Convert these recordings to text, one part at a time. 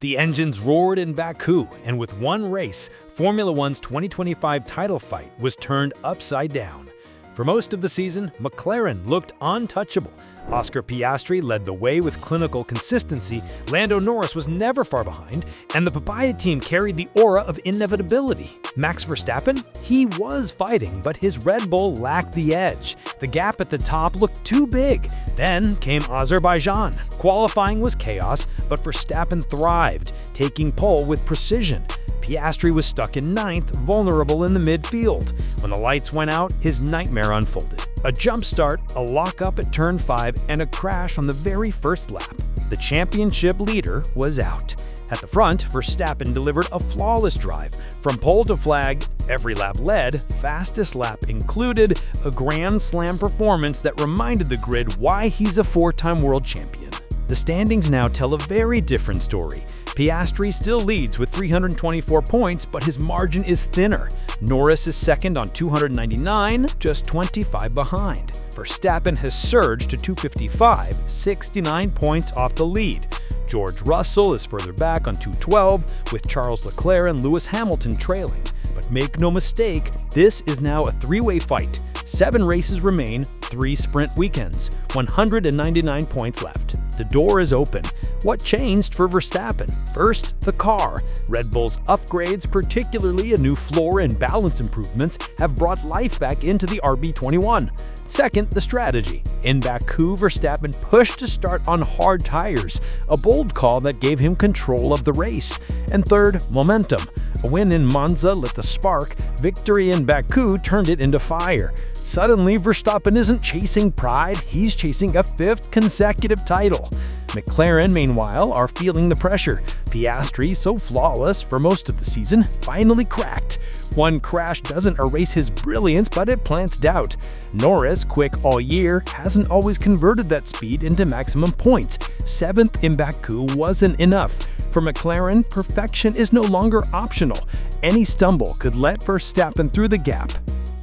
The engines roared in Baku, and with one race, Formula One's 2025 title fight was turned upside down. For most of the season, McLaren looked untouchable. Oscar Piastri led the way with clinical consistency, Lando Norris was never far behind, and the Papaya team carried the aura of inevitability. Max Verstappen? He was fighting, but his Red Bull lacked the edge. The gap at the top looked too big. Then came Azerbaijan. Qualifying was chaos, but Verstappen thrived, taking pole with precision. Piastri was stuck in ninth, vulnerable in the midfield. When the lights went out, his nightmare unfolded. A jump start, a lockup at turn 5, and a crash on the very first lap. The championship leader was out. At the front, Verstappen delivered a flawless drive. From pole to flag, every lap led, fastest lap included, a grand slam performance that reminded the grid why he's a four-time world champion. The standings now tell a very different story. Piastri still leads with 324 points, but his margin is thinner. Norris is second on 299, just 25 behind. Verstappen has surged to 255, 69 points off the lead. George Russell is further back on 212, with Charles Leclerc and Lewis Hamilton trailing. But make no mistake, this is now a three-way fight. 7 races remain, 3 sprint weekends, 199 points left. The door is open. What changed for Verstappen? First, the car. Red Bull's upgrades, particularly a new floor and balance improvements, have brought life back into the RB21. Second, the strategy. In Baku, Verstappen pushed to start on hard tires, a bold call that gave him control of the race. And third, momentum. A win in Monza lit the spark, victory in Baku turned it into fire. Suddenly, Verstappen isn't chasing pride, he's chasing a 5th consecutive title. McLaren, meanwhile, are feeling the pressure. Piastri, so flawless for most of the season, finally cracked. One crash doesn't erase his brilliance, but it plants doubt. Norris, quick all year, hasn't always converted that speed into maximum points. 7th in Baku wasn't enough. For McLaren, perfection is no longer optional. Any stumble could let Verstappen through the gap.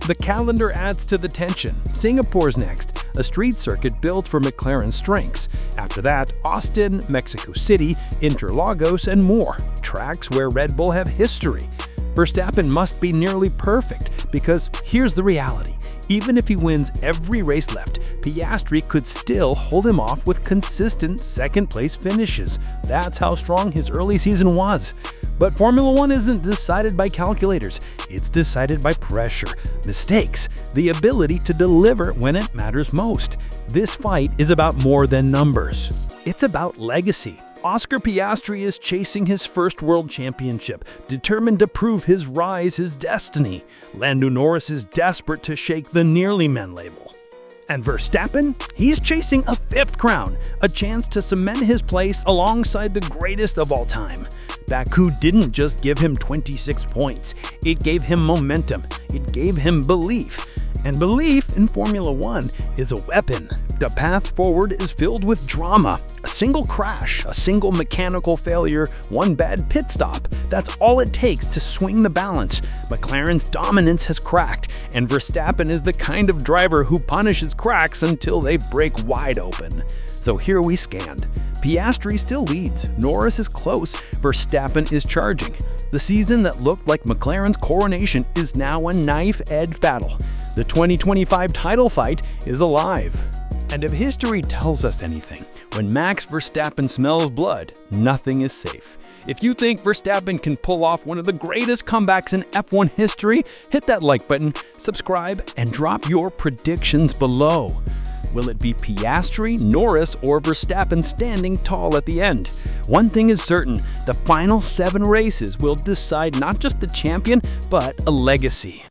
The calendar adds to the tension. Singapore's next, a street circuit built for McLaren's strengths. After that, Austin, Mexico City, Interlagos, and more. Tracks where Red Bull have history. Verstappen must be nearly perfect, because here's the reality. Even if he wins every race left, Piastri could still hold him off with consistent second-place finishes. That's how strong his early season was. But Formula One isn't decided by calculators, it's decided by pressure, mistakes, the ability to deliver when it matters most. This fight is about more than numbers. It's about legacy. Oscar Piastri is chasing his first world championship, determined to prove his rise his destiny. Lando Norris is desperate to shake the nearly men label. And Verstappen? He's chasing a 5th crown, a chance to cement his place alongside the greatest of all time. Baku didn't just give him 26 points, it gave him momentum, it gave him belief. And belief in Formula One is a weapon. The path forward is filled with drama. A single crash, a single mechanical failure, one bad pit stop. That's all it takes to swing the balance. McLaren's dominance has cracked, and Verstappen is the kind of driver who punishes cracks until they break wide open. So here we stand. Piastri still leads, Norris is close, Verstappen is charging. The season that looked like McLaren's coronation is now a knife-edge battle. The 2025 title fight is alive. And if history tells us anything, when Max Verstappen smells blood, nothing is safe. If you think Verstappen can pull off one of the greatest comebacks in F1 history, hit that like button, subscribe, and drop your predictions below. Will it be Piastri, Norris, or Verstappen standing tall at the end? One thing is certain, the final 7 races will decide not just the champion, but a legacy.